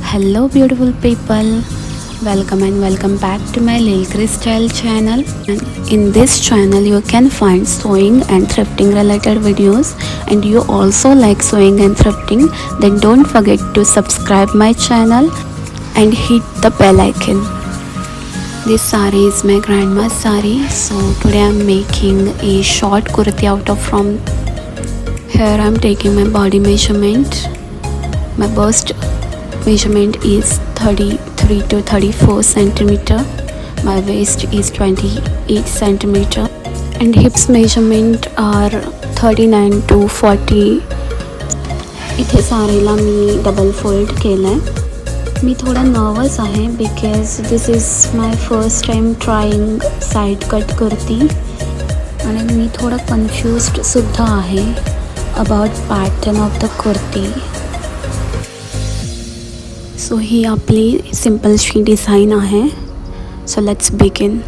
Hello beautiful people, welcome back to my Lil Chris Style channel. And in this channel you can find sewing and thrifting related videos, and you also like sewing and thrifting, then don't forget to subscribe my channel and hit the bell icon. This sari is my grandma's sari, so today I'm making a short kurti out of from here. I'm taking my body measurement. My bust measurement is 33 to 34 centimeter. My waist is 28 centimeter and hips measurement are 39 to 40. इथे सारीला मी double fold केलं आहे. मी थोडा nervous आहे because this is my first time trying side cut kurti आणि मी थोडा confused सुद्धा आहे about pattern of the kurti. So ही आपली सिम्पलशी डिझाईन आहे. So let's begin.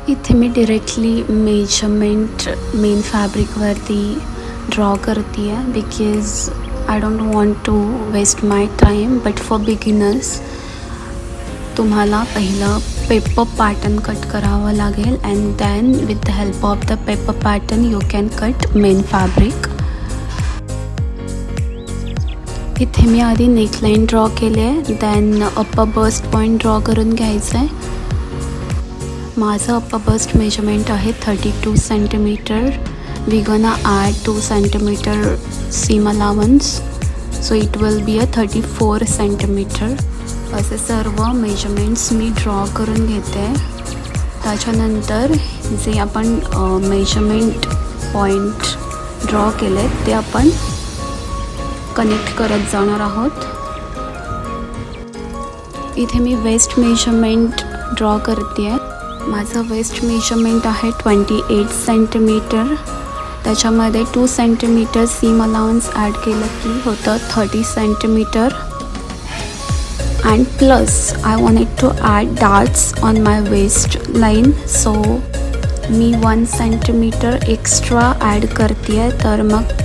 इथे मी डिरेक्टली मेजरमेंट मेन फॅब्रिकवरती ड्रॉ करते आहे because I don't want to waste my time. But for beginners तुम्हाला पहिलं पेपर पॅटर्न कट करावं लागेल and then with the help of the paper pattern you can cut main fabric. इथे मी आधी नेकलाईन ड्रॉ केले आहे, then upper bust point draw करून घ्यायचं आहे. माझं अप्पर बस्ट मेजरमेंट आहे 32 centimetre. We gonna add 2 centimetre seam allowance, so it will be a 34 centimetre. असे सर्व मेजरमेंट्स मी ड्रॉ करून घेते. त्याच्यानंतर जे आपण मेजरमेंट पॉईंट ड्रॉ केले ते आपण कनेक्ट करत जाणार आहोत. इथे मी वेस्ट मेजरमेंट ड्रॉ करते आहे. माझं वेस्ट मेजरमेंट आहे 28 सेंटीमीटर. त्याच्यामध्ये 2 सेंटीमीटर सीम अलाउन्स ॲड केलं की होतं 30 centimetre. And plus I wanted to add darts on my waist line, सो मी 1 सेंटीमीटर एक्स्ट्रा ॲड करते आहे. तर मग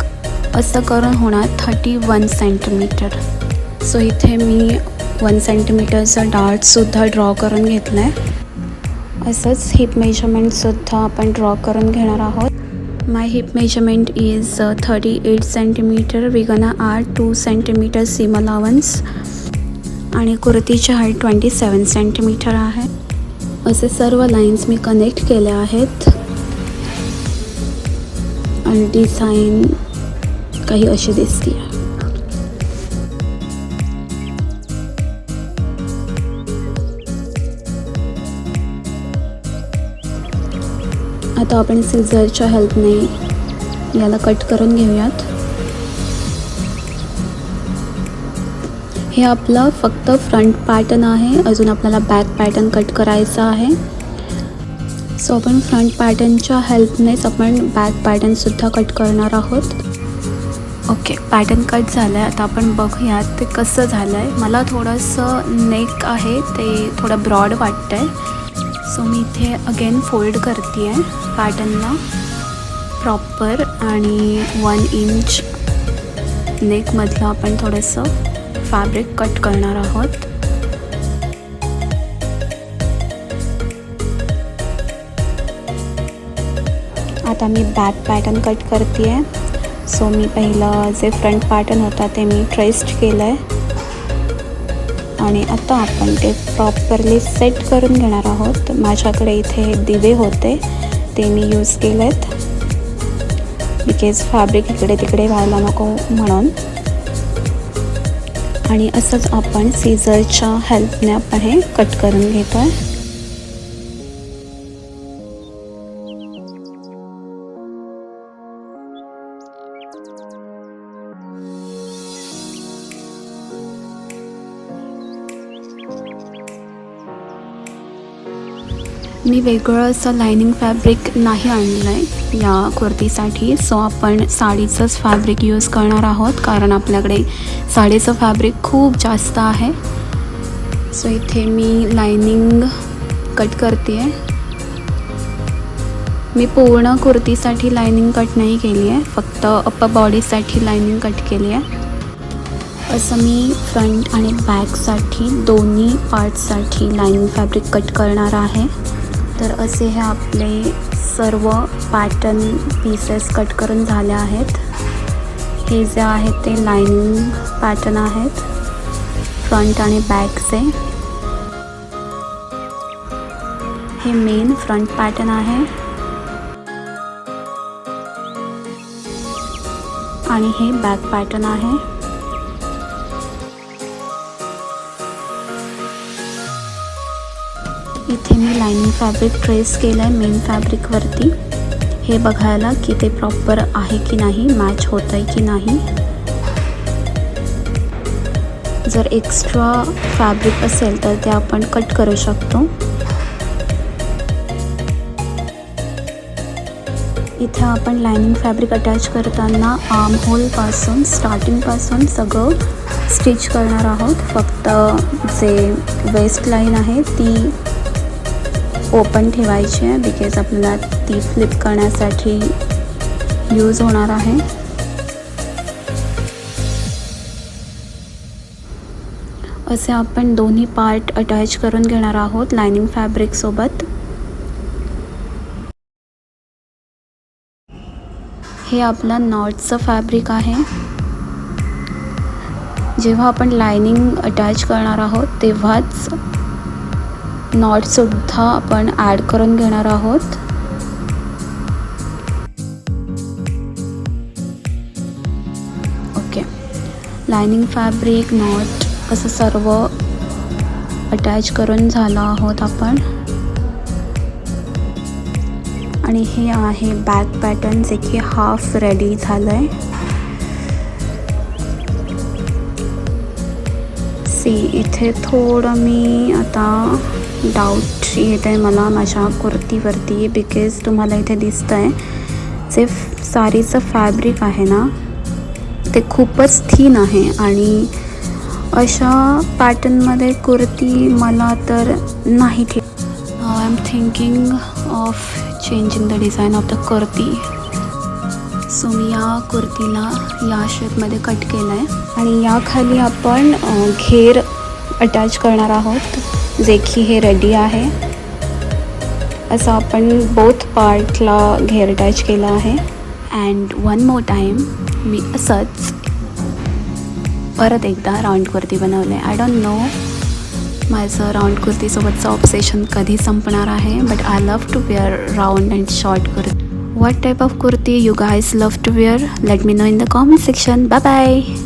असं करून होणार 31 सेंटीमीटर. सो इथे मी 1 सेंटीमीटरचा डार्टसुद्धा ड्रॉ करून घेतला आहे. असंच हिप मेजरमेंटसुद्धा आपण ड्रॉ करून घेणार आहोत. My hip measurement is 38 centimetre. We gonna add 2 centimetre seam allowance आणि कुर्तीची हाईट 27 सेंटीमीटर आहे. असे सर्व लाईन्स मी कनेक्ट केल्या आहेत आणि डिझाईन काही अशी दिसते. आता आपण सिझरच्या हेल्पने याला कट करून घेऊयात. हे आपलं फक्त फ्रंट पॅटर्न आहे. अजून आपल्याला बॅक पॅटर्न कट करायचा आहे. सो आपण फ्रंट पॅटर्नच्या हेल्पनेच आपण बॅक पॅटर्नसुद्धा कट करणार आहोत. ओके, पॅटर्न कट झालं आहे. आता आपण बघूयात ते कसं झालं आहे. मला थोडंसं नेक आहे ते थोडं ब्रॉड वाटतं आहे. सो मी इथे अगेन फोल्ड करते आहे पॅटर्नला प्रॉपर आणि 1 इंच नेकमधलं आपण थोडंसं फॅब्रिक कट करणार आहोत. आता मी बॅक पॅटर्न कट करते आहे. सो मी पहिलं जे फ्रंट पॅटर्न होता ते मी ट्रेस्ड केलं आहे आणि आता आपण ते प्रॉपरली सेट करून घेणार आहोत. माझ्याकडे इथे दिवे होते ते मी यूज केले आहेत बिकॉज फॅब्रिक इकडे तिकडे व्हायला नको म्हणून. आणि असंच आपण सीझरच्या हेल्पने आपण हे कट करून घेतो आहे. मी वेगळं असं लायनिंग फॅब्रिक नाही आणलं आहे या कुर्तीसाठी. सो आपण साडीचंच फॅब्रिक यूज करणार आहोत कारण आपल्याकडे साडीचं फॅब्रिक खूप जास्त आहे. सो इथे मी लायनिंग कट करते आहे. मी पूर्ण कुर्तीसाठी लायनिंग कट नाही केली आहे, फक्त अप्पर बॉडीसाठी लायनिंग कट केली आहे. असं मी फ्रंट आणि बॅकसाठी दोन्ही पार्टसाठी लाईनिंग फॅब्रिक कट करणार आहे. तर असे हे आपले सर्व पॅटर्न पीसेस कट करून झाले आहेत. हे जे आहेत ते लाईनिंग पॅटर्न आहेत फ्रंट आणि बॅकचे. हे मेन फ्रंट पॅटर्न आहे आणि हे बॅक पॅटर्न आहे. इथे मी लाईनिंग फॅब्रिक ट्रेस केलं आहे मेन फॅब्रिकवरती, हे बघायला की ते प्रॉपर आहे की नाही, मॅच होत आहे की नाही. जर एक्स्ट्रा फॅब्रिक असेल तर ते आपण कट करू शकतो. इथे आपण लाईनिंग फॅब्रिक अटॅच करताना आर्म होलपासून स्टार्टिंगपासून सगळं स्टिच करणार आहोत. फक्त जे वेस्ट लाईन आहे ती ओपन ठेवायची आहे बिकॉज आपल्याला ती फ्लिप करण्यासाठी यूज होणार आहे. असे आपण दोन्ही पार्ट अटॅच करून घेणार आहोत लाईनिंग फॅब्रिकसोबत. हे आपलं नॉटचं फॅब्रिक आहे. जेव्हा आपण लाईनिंग अटॅच करणार आहोत तेव्हाच नॉटसुद्धा आपण ॲड करून घेणार आहोत. ओके, लाईनिंग फॅब्रिक नॉट असं सर्व अटॅच करून झालं आहोत आपण. आणि हे आहे बॅक पॅटर्न जे की हाफ रेडी झालं आहे. इथे थोडं मी आता डाऊट येत आहे मला माझ्या कुर्तीवरती बिकॉज तुम्हाला इथे दिसतं आहे जे साडीचं फॅब्रिक आहे ना ते खूपच थिन आहे आणि अशा पॅटर्नमध्ये कुर्ती मला तर नाही ठीक. Now I am thinking of changing the design of the kurti. So मी या कुर्तीला या शेपमध्ये कट केलं आहे आणि याखाली आपण घेर अटॅच करणार आहोत जे की हे रेडी आहे. असं आपण बोथ पार्टला घेर अटॅच केला आहे. अँड वन मोर टाईम मी असंच परत एकदा राऊंड कुर्ती बनवलं आहे. आय डोंट नो माझं राऊंड कुर्तीसोबतचं ऑब्सेशन कधी संपणार आहे, but I love to wear round and short kurti. What type of kurti you guys love to wear? Let me know in the comment section. Bye bye.